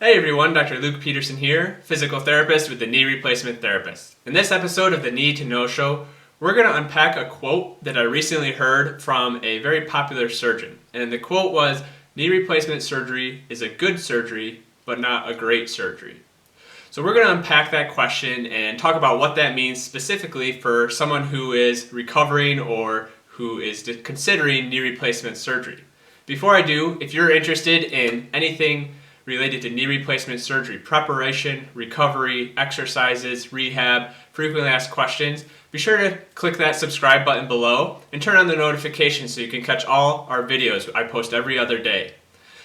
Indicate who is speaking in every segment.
Speaker 1: Hey everyone, Dr. Luke Peterson here, physical therapist with the Knee Replacement Therapist. In this episode of the Need to Know Show, we're going to unpack a quote that I recently heard from a very popular surgeon. And the quote was, "Knee replacement surgery is a good surgery, but not a great surgery." So we're going to unpack that question and talk about what that means specifically for someone who is recovering or who is considering knee replacement surgery. Before I do, if you're interested in anything related to knee replacement surgery preparation, recovery, exercises, rehab, frequently asked questions, be sure to click that subscribe button below and turn on the notifications so you can catch all our videos I post every other day.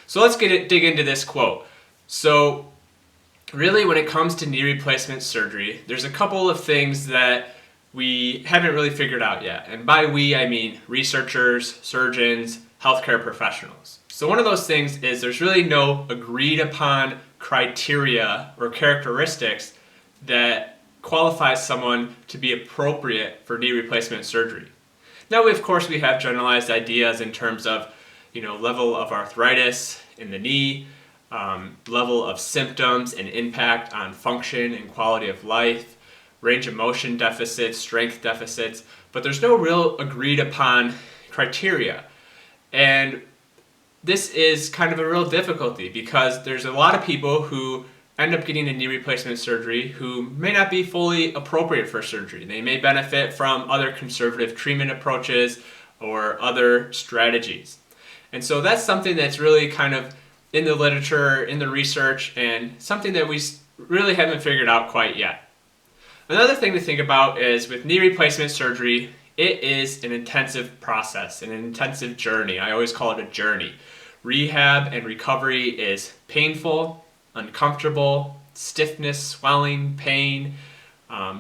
Speaker 1: So let's dig into this quote. So really, when it comes to knee replacement surgery, there's a couple of things that we haven't really figured out yet. And by we, I mean researchers, surgeons, healthcare professionals. So one of those things is there's really no agreed upon criteria or characteristics that qualifies someone to be appropriate for knee replacement surgery. Now, of course, we have generalized ideas in terms of, level of arthritis in the knee, level of symptoms and impact on function and quality of life, range of motion deficits, strength deficits, but there's no real agreed upon criteria. And this is kind of a real difficulty because there's a lot of people who end up getting a knee replacement surgery who may not be fully appropriate for surgery. They may benefit from other conservative treatment approaches or other strategies. And so that's something that's really kind of in the literature, in the research, and something that we really haven't figured out quite yet. Another thing to think about is with knee replacement surgery, it is an intensive process, an intensive journey. I always call it a journey. Rehab and recovery is painful, uncomfortable, stiffness, swelling, pain,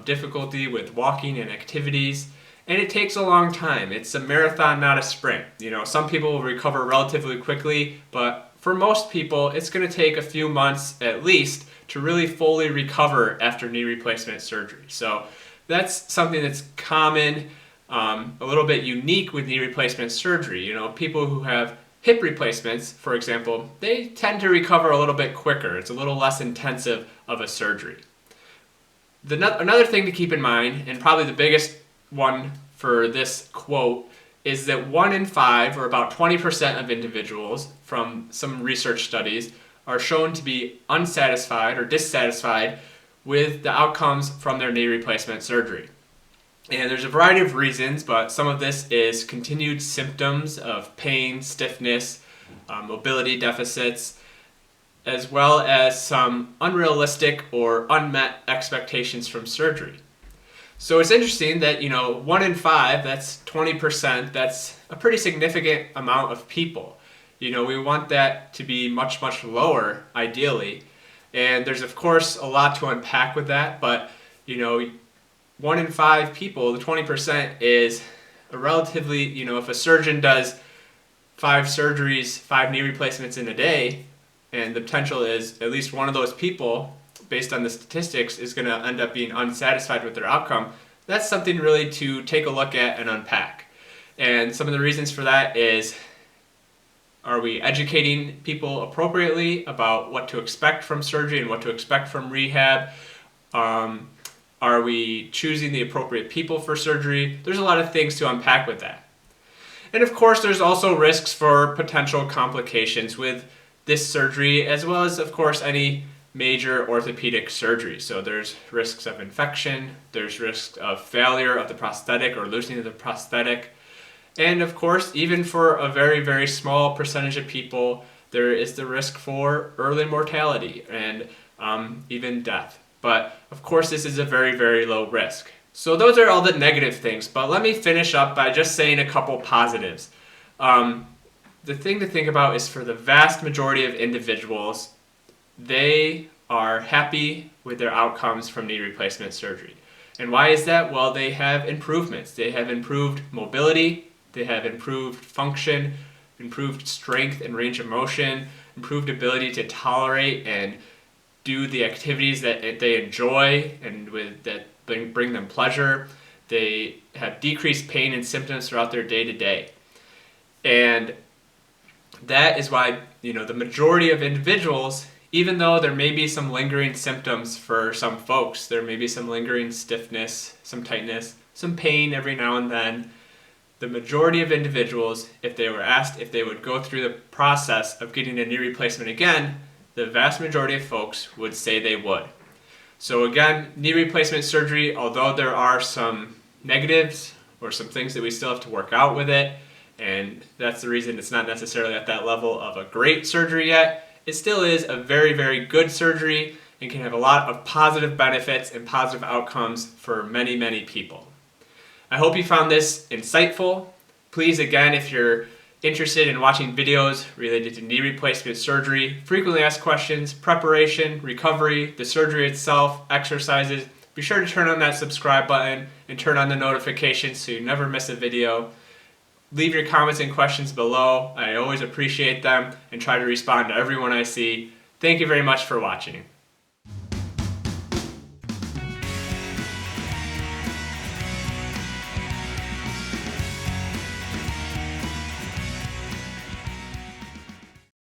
Speaker 1: difficulty with walking and activities, and it takes a long time. It's a marathon, not a sprint. Some people will recover relatively quickly, but for most people, it's going to take a few months at least to really fully recover after knee replacement surgery. So that's something that's common, a little bit unique with knee replacement surgery. People who have hip replacements, for example, they tend to recover a little bit quicker. It's a little less intensive of a surgery. Another thing to keep in mind, and probably the biggest one for this quote, is that 1 in 5, or about 20% of individuals from some research studies, are shown to be unsatisfied or dissatisfied with the outcomes from their knee replacement surgery. And there's a variety of reasons, but some of this is continued symptoms of pain, stiffness, mobility deficits, as well as some unrealistic or unmet expectations from surgery. So it's interesting that, 1 in 5, that's 20%, that's a pretty significant amount of people. We want that to be much, much lower, ideally. And there's, of course, a lot to unpack with that, but, 1 in 5 people, the 20% is a relatively, if a surgeon does 5 surgeries, 5 knee replacements in a day, and the potential is at least one of those people, based on the statistics, is going to end up being unsatisfied with their outcome, that's something really to take a look at and unpack. And some of the reasons for that is, are we educating people appropriately about what to expect from surgery and what to expect from rehab? Are we choosing the appropriate people for surgery? There's a lot of things to unpack with that. And of course, there's also risks for potential complications with this surgery, as well as, of course, any major orthopedic surgery. So there's risks of infection, there's risks of failure of the prosthetic or loosening of the prosthetic. And of course, even for a very, very small percentage of people, there is the risk for early mortality and even death. But of course, this is a very, very low risk. So those are all the negative things, but let me finish up by just saying a couple positives. The thing to think about is for the vast majority of individuals, they are happy with their outcomes from knee replacement surgery. And why is that? Well, they have improvements. They have improved mobility, they have improved function, improved strength and range of motion, improved ability to tolerate and do the activities that they enjoy and that bring them pleasure. They have decreased pain and symptoms throughout their day-to-day. And that is why, the majority of individuals, even though there may be some lingering symptoms for some folks. There may be some lingering stiffness, some tightness, some pain every now and then. The majority of individuals, if they were asked if they would go through the process of getting a knee replacement again, the vast majority of folks would say they would. So again, knee replacement surgery, although there are some negatives or some things that we still have to work out with it, and that's the reason it's not necessarily at that level of a great surgery yet, it still is a very, very good surgery and can have a lot of positive benefits and positive outcomes for many, many people. I hope you found this insightful. Please, again, if you're interested in watching videos related to knee replacement surgery, frequently asked questions, preparation, recovery, the surgery itself, exercises, be sure to turn on that subscribe button and turn on the notifications so you never miss a video. Leave your comments and questions below. I always appreciate them and try to respond to everyone I see. Thank you very much for watching.